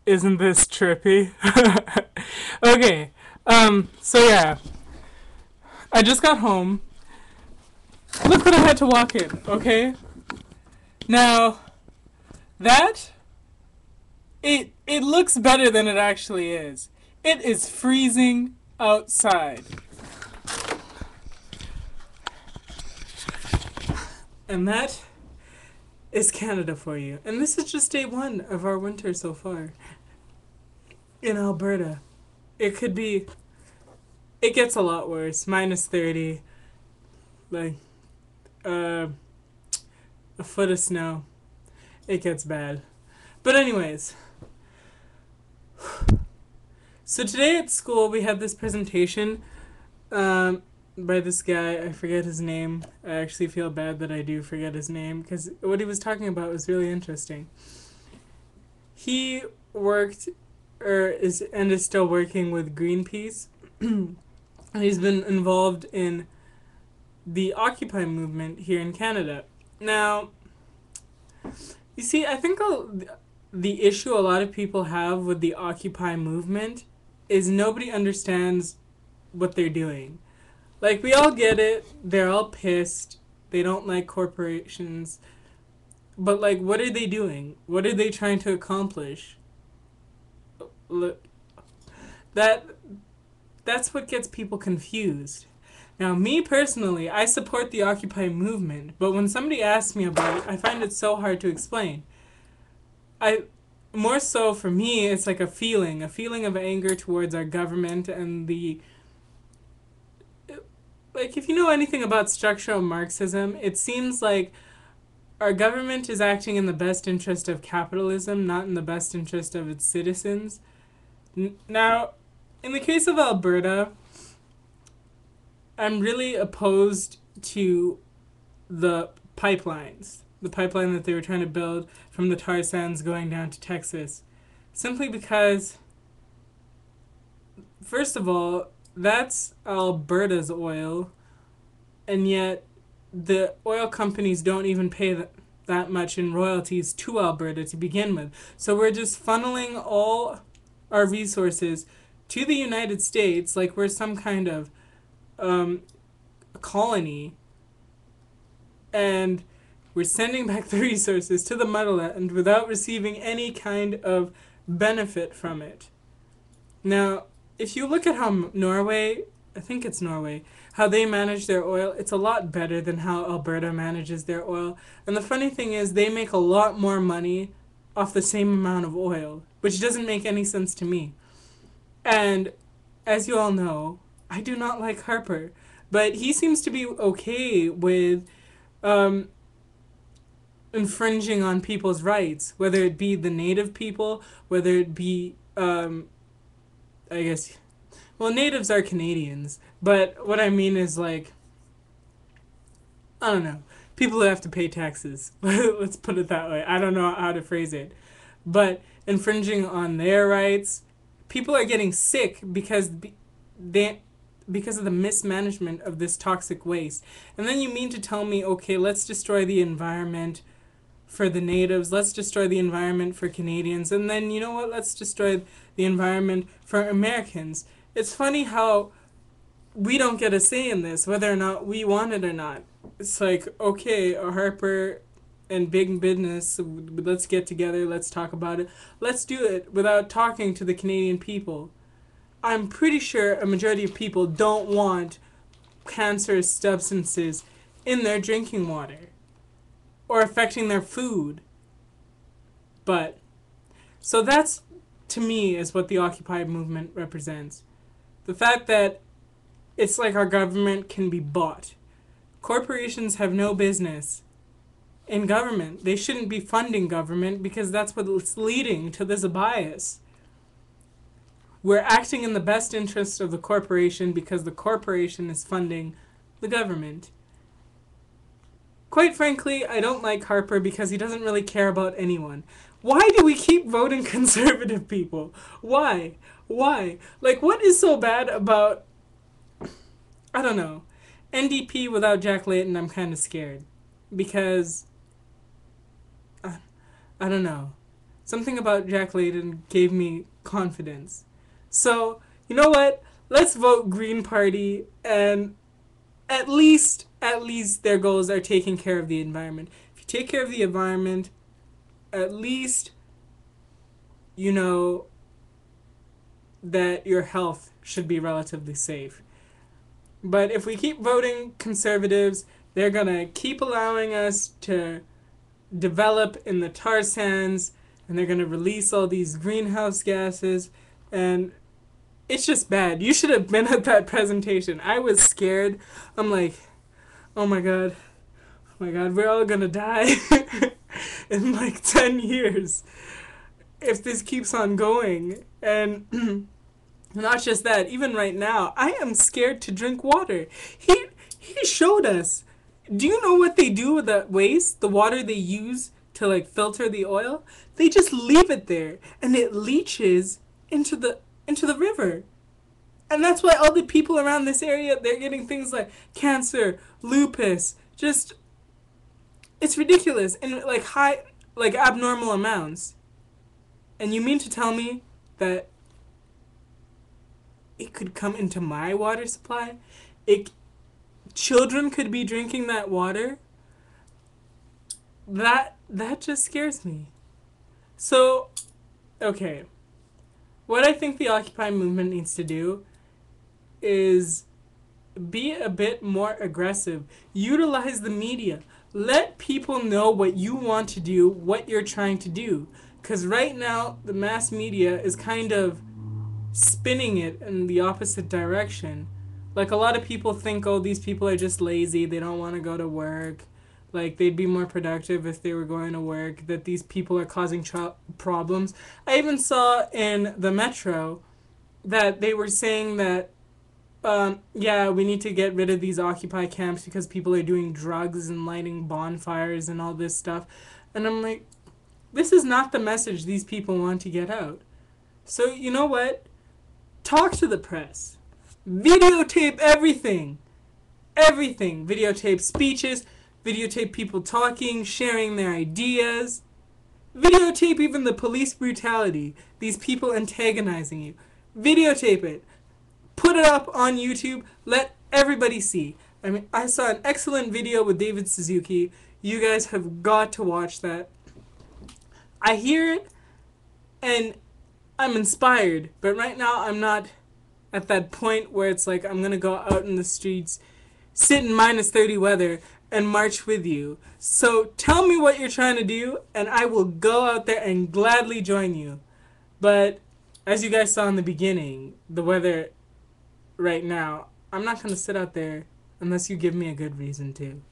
Isn't this trippy? Okay. So yeah, I just got home. Look what I had to walk in, okay? Now, that it looks better than it actually is. It is freezing outside. And that is Canada for you. And this is just day 1 of our winter so far in Alberta. It could be it gets a lot worse. -30, like uh a foot of snow. It gets bad. But anyways, so today at school we had this presentation um, by this guy. I forget his name. I actually feel bad that I do forget his name because what he was talking about was really interesting. He worked is still working with Greenpeace. And he's been involved in the Occupy movement here in Canada. Now, you see, I think the issue a lot of people have with the Occupy movement is nobody understands what they're doing. Like, we all get it. They're all pissed. They don't like corporations. But, like, what are they doing? What are they trying to accomplish? Look, that that's what gets people confused. Now, me personally, I support the Occupy movement, but when somebody asks me about it, I find it so hard to explain. I More so for me, it's like a feeling of anger towards our government and the like. If you know anything about structural Marxism, it seems like our government is acting in the best interest of capitalism, not in the best interest of its citizens. Now, in the case of Alberta, I'm really opposed to the pipelines. The pipeline that they were trying to build from the tar sands going down to Texas. Simply because, first of all, that's Alberta's oil, and yet the oil companies don't even pay that much in royalties to Alberta to begin with. So we're just funneling all our resources to the United States like we're some kind of colony, and we're sending back the resources to the motherland without receiving any kind of benefit from it. Now, if you look at how Norway, I think it's Norway, how they manage their oil, it's a lot better than how Alberta manages their oil. And the funny thing is, they make a lot more money off the same amount of oil, which doesn't make any sense to me. And as you all know, I do not like Harper, but he seems to be okay with um, infringing on people's rights, whether it be the native people, whether it be, I guess, well, natives are Canadians, but what I mean is, like, I don't know, people who have to pay taxes. Let's put it that way. I don't know how to phrase it. But infringing on their rights, people are getting sick they because of the mismanagement of this toxic waste. And then you mean to tell me, okay, let's destroy the environment for the natives, let's destroy the environment for Canadians, and then you know what? Let's destroy the environment for Americans. It's funny how we don't get a say in this, whether or not we want it or not. It's like, okay, Harper and big business, let's get together, let's talk about it. Let's do it without talking to the Canadian people. I'm pretty sure a majority of people don't want cancerous substances in their drinking water or affecting their food. But, so that's, to me, is what the Occupy movement represents. The fact that it's like our government can be bought. Corporations have no business in government. They shouldn't be funding government because that's what's leading to this bias. We're acting in the best interest of the corporation because the corporation is funding the government. Quite frankly, I don't like Harper because he doesn't really care about anyone. Why do we keep voting conservative people? Why? Why? Like, what is so bad about, I don't know, NDP without Jack Layton? I'm kind of scared because, I don't know. Something about Jack Layton gave me confidence. So, you know what? Let's vote Green Party, and at least their goals are taking care of the environment. If you take care of the environment, at least you know that your health should be relatively safe. But if we keep voting conservatives, they're gonna keep allowing us to develop in the tar sands, and they're gonna release all these greenhouse gases, and it's just bad. You should have been at that presentation. I was scared. I'm like, oh my god, oh my god, we're all gonna die in like 10 years if this keeps on going. And not just that, even right now, I am scared to drink water. He showed us. Do you know what they do with that waste? The water they use to like filter the oil? They just leave it there and it leaches into the river. And that's why all the people around this area, they're getting things like cancer, lupus, just it's ridiculous in like high like abnormal amounts. And you mean to tell me that it could come into my water supply? It children could be drinking that water? That just scares me. So, okay. What I think the Occupy movement needs to do is be a bit more aggressive. Utilize the media. Let people know what you want to do, what you're trying to do. Because right now, the mass media is kind of spinning it in the opposite direction. Like, a lot of people think, oh, these people are just lazy, they don't want to go to work. Like, they'd be more productive if they were going to work, that these people are causing problems. I even saw in the Metro that they were saying that yeah, we need to get rid of these Occupy camps because people are doing drugs and lighting bonfires and all this stuff. And I'm like, this is not the message these people want to get out. So, you know what? Talk to the press. Videotape everything. Everything. Videotape speeches, videotape people talking, sharing their ideas. Videotape even the police brutality, these people antagonizing you. Videotape it. Put it up on YouTube. Let everybody see. I mean, I saw an excellent video with David Suzuki. You guys have got to watch that. I hear it and I'm inspired, but right now I'm not at that point where it's like I'm gonna go out in the streets, sit in -30 weather, and march with you. So tell me what you're trying to do, and I will go out there and gladly join you. But as you guys saw in the beginning, the weather right now, I'm not gonna sit out there unless you give me a good reason to.